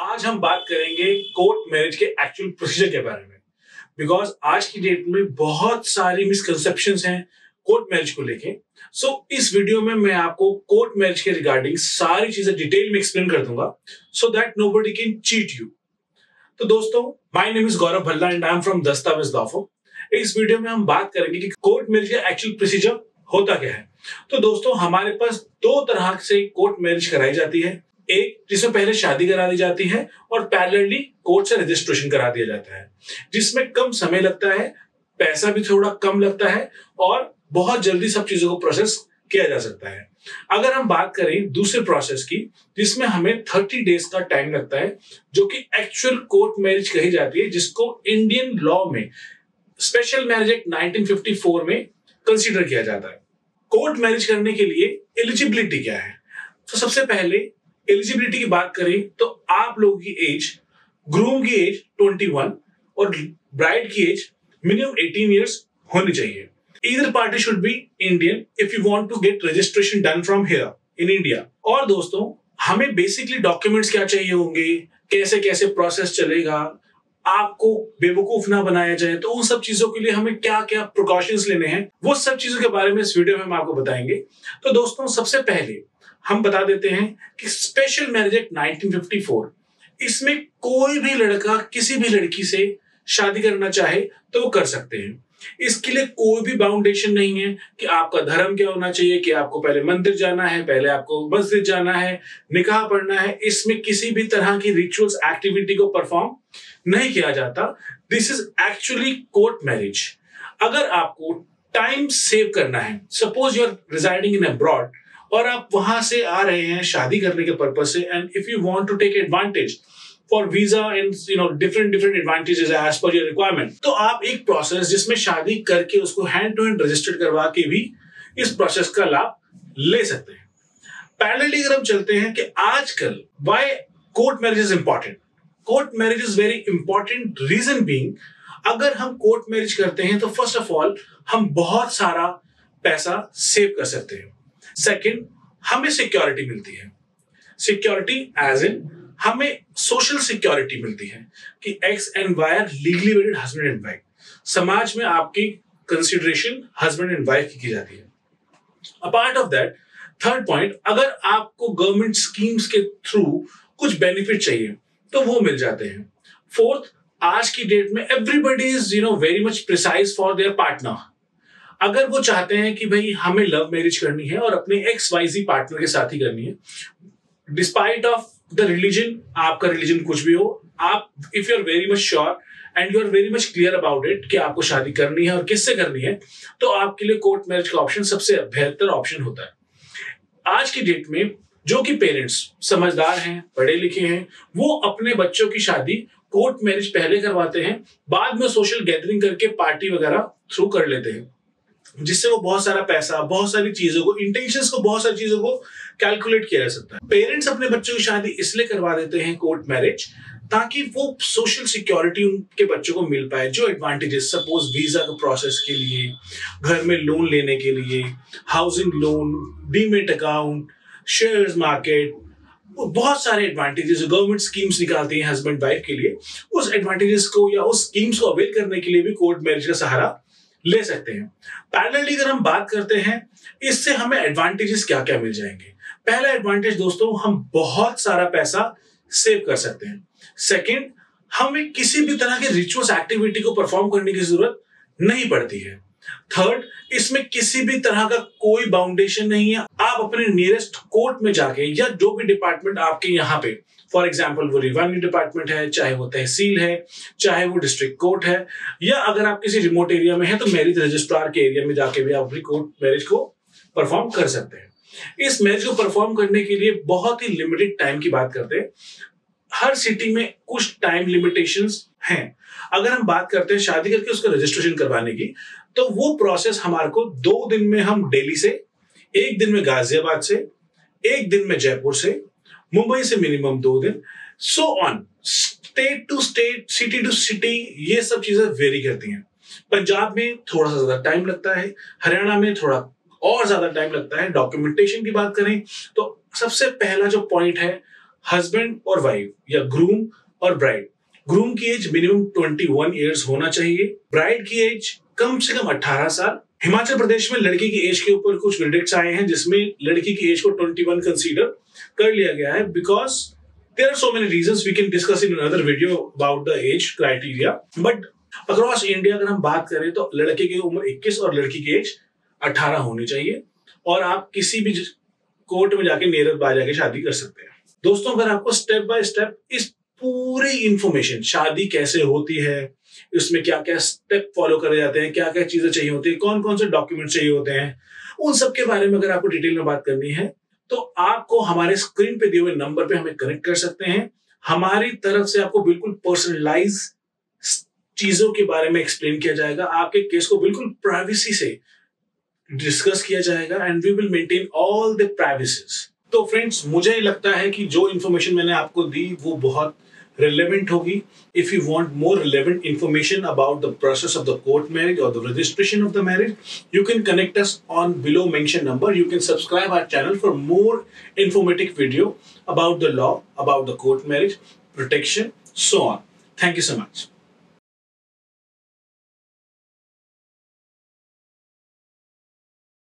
आज हम बात करेंगे कोर्ट मैरिज के एक्चुअल प्रोसीजर के बारे में। बिकॉज आज की डेट में बहुत सारी मिसकंसेप्शंस हैं कोर्ट मैरिज को लेके। इस वीडियो में मैं आपको कोर्ट मैरिज के रिगार्डिंग सारी चीजें डिटेल में एक्सप्लेन कर दूंगा so that nobody can cheat you. तो दोस्तों, my name is Gaurav Bhalla and I am from दस्तावेज लॉ फर्म। इस वीडियो में हम बात करेंगे कि कोर्ट मैरिज का एक्चुअल प्रोसीजर होता क्या है। तो दोस्तों, हमारे पास दो तरह से कोर्ट मैरिज कराई जाती है। एक जिसमें पहले शादी करा दी जाती है और पैरेलली कोर्ट से रजिस्ट्रेशन करा दिया जाता है, जिसमें कम समय लगता है, पैसा भी थोड़ा कम लगता है और बहुत जल्दी सब चीजों को प्रोसेस किया जा सकता है। अगर हम बात करें दूसरे प्रोसेस की, जिसमें हमें 30 डेज का टाइम लगता है, जो कि एक्चुअल कोर्ट मैरिज कही जाती है, जिसको इंडियन लॉ में स्पेशल मैरिज एक्ट 1954 में कंसीडर किया जाता है। कोर्ट मैरिज करने के लिए एलिजिबिलिटी क्या है? तो सबसे पहले एलिजिबिलिटी की बात करें तो आप लोगों की एज, ग्रूम की एज 21 और ब्राइड की एज मिनिमम 18 इयर्स होनी चाहिए। Either party should be Indian if you want to get registration done from here in India। और दोस्तों, हमें बेसिकली डॉक्यूमेंट्स क्या चाहिए होंगे, कैसे कैसे प्रोसेस चलेगा, आपको बेवकूफ ना बनाया जाए, तो उन सब चीजों के लिए हमें क्या क्या प्रिकॉशंस लेने हैं, वो सब चीजों के बारे में इस वीडियो में हम आपको बताएंगे। तो दोस्तों, सबसे पहले हम बता देते हैं कि स्पेशल मैरिज एक्ट 1954, इसमें कोई भी लड़का किसी भी लड़की से शादी करना चाहे तो वो कर सकते हैं। इसके लिए कोई भी बाउंडेशन नहीं है कि आपका धर्म क्या होना चाहिए, कि आपको पहले मंदिर जाना है, पहले आपको मस्जिद जाना है, निकाह पढ़ना है। इसमें किसी भी तरह की रिचुअल्स एक्टिविटी को परफॉर्म नहीं किया जाता। This is actually court marriage. अगर आपको टाइम सेव करना है, suppose you are residing in abroad और आप वहां से आ रहे हैं शादी करने के पर्पज से, and if you want to take advantage for visa and different advantages as per your requirement, तो आप एक प्रोसेस जिसमें शादी करके उसको हैंड टू हैंड रजिस्टर्ड करवा के भी इस प्रोसेस का लाभ ले सकते हैं। पैरेलली अगर हम चलते हैं कि आजकल why court marriage is important. Court marriage is very important, reason being अगर हम कोर्ट मैरिज करते हैं तो फर्स्ट ऑफ ऑल हम बहुत सारा पैसा सेव कर सकते हैं। सेकंड, हमें सिक्योरिटी मिलती है। सिक्योरिटी एज इन हमें सोशल सिक्योरिटी मिलती है कि X and Y are legally wedded husband and wife. समाज में आपकी कंसिडरेशन हस्बैंड एंड वाइफ की जाती है। Apart of that, third point, अगर आपको गवर्नमेंट स्कीम्स के थ्रू कुछ बेनिफिट चाहिए तो वो मिल जाते हैं। फोर्थ, आज की डेट में everybody is very much precise for their partner. अगर वो चाहते हैं कि भाई हमें लव मैरिज करनी है और अपने XYZ पार्टनर के साथ ही करनी है, डिस्पाइट ऑफ द रिलीजन, आपका रिलीजन कुछ भी हो, आप if you are very much sure and you are very much clear about it कि आपको शादी करनी है और किससे करनी है, तो आपके लिए कोर्ट मैरिज का ऑप्शन सबसे बेहतर ऑप्शन होता है। आज की डेट में जो कि पेरेंट्स समझदार हैं, पढ़े लिखे हैं, वो अपने बच्चों की शादी कोर्ट मैरिज पहले करवाते हैं, बाद में सोशल गैदरिंग करके पार्टी वगैरह थ्रू कर लेते हैं, जिससे वो बहुत सारा पैसा, बहुत सारी चीजों को, इंटेंशंस को, बहुत सारी चीजों को कैलकुलेट किया जा सकता है। पेरेंट्स अपने बच्चों की शादी इसलिए करवा देते हैं कोर्ट मैरिज, ताकि वो सोशल सिक्योरिटी उनके बच्चों को मिल पाए। जो एडवांटेजेस, सपोज वीजा के प्रोसेस के लिए, घर में लोन लेने के लिए, housing loan, demat account, shares market, बहुत सारे एडवांटेजेस गवर्नमेंट स्कीम्स निकालती है हस्बैंड वाइफ के लिए। उस एडवांटेजेस को या उस स्कीम्स को अवेल करने के लिए भी कोर्ट मैरिज का सहारा ले सकते हैं। पैरेलली अगर हम बात करते हैं, इससे हमें एडवांटेजेस क्या क्या मिल जाएंगे। पहला एडवांटेज दोस्तों, हम बहुत सारा पैसा सेव कर सकते हैं। सेकंड, हमें किसी भी तरह के रिचुअल्स एक्टिविटी को परफॉर्म करने की जरूरत नहीं पड़ती है। थर्ड, इसमें किसी भी तरह का कोई बाउंडेशन नहीं है। आप अपने नियरेस्ट कोर्ट में जाके या जो भी डिपार्टमेंट आपके यहाँ पे, फॉर एग्जाम्पल वो रेवेन्यू डिपार्टमेंट है, चाहे वो तहसील है, चाहे वो डिस्ट्रिक्ट कोर्ट है, या अगर आप किसी रिमोट एरिया में है तो मैरिज रजिस्ट्रार के एरिया में जाके भी आप अपनी कोर्ट मैरिज को परफॉर्म कर सकते हैं। इस मैरिज को परफॉर्म करने के लिए बहुत ही लिमिटेड टाइम की बात करते हैं। हर सिटी में कुछ टाइम लिमिटेशंस हैं। अगर हम बात करते हैं शादी करके उसका रजिस्ट्रेशन करवाने की, तो वो प्रोसेस हमारे को 2 दिन में हम दिल्ली से, 1 दिन में गाजियाबाद से, 1 दिन में जयपुर से, मुंबई से मिनिमम 2 दिन, so on, state to state, city to city, ये सब चीजें वेरी करती हैं। पंजाब में थोड़ा सा ज्यादा टाइम लगता है, हरियाणा में थोड़ा और ज्यादा टाइम लगता है। डॉक्यूमेंटेशन की बात करें तो सबसे पहला जो पॉइंट है, हस्बैंड और वाइफ या ग्रूम और ब्राइड। ग्रूम की एज मिनिमम 21 ईयर्स होना चाहिए, ब्राइड की एज कम से कम 18 साल। हिमाचल प्रदेश में लड़की की एज के ऊपर कुछ वर्डिक्ट्स आए हैं जिसमें लड़की की एज को 21 कंसीडर कर लिया गया है, because there are so many reasons we can discuss in another video about the age criteria. But across India अगर हम बात करें तो लड़के की उम्र 21 और लड़की की एज 18 होनी चाहिए, और आप किसी भी कोर्ट में जाके नियर बाय जाके शादी कर सकते हैं। दोस्तों, अगर आपको स्टेप बाय स्टेप इस पूरी इंफॉर्मेशन, शादी कैसे होती है, इसमें क्या क्या स्टेप फॉलो करे जाते हैं, क्या क्या चीजें चाहिए होती है, कौन कौन से डॉक्यूमेंट चाहिए होते हैं, उन सब के बारे में अगर आपको डिटेल में बात करनी है तो आपको हमारे स्क्रीन पे दिए हुए नंबर पे हमें कनेक्ट कर सकते हैं। हमारी तरफ से आपको बिल्कुल पर्सनलाइज चीजों के बारे में एक्सप्लेन किया जाएगा, आपके केस को बिल्कुल प्राइवेसी से डिस्कस किया जाएगा, and we will maintain all the privacies. तो फ्रेंड्स, मुझे लगता है कि जो इन्फॉर्मेशन मैंने आपको दी वो बहुत relevant होगी। If you want more relevant information about the process of the court marriage or the registration of the marriage, you can connect us on below mentioned number. You can subscribe our channel for more informative video about the law, about the court marriage, protection, so on. Thank you so much.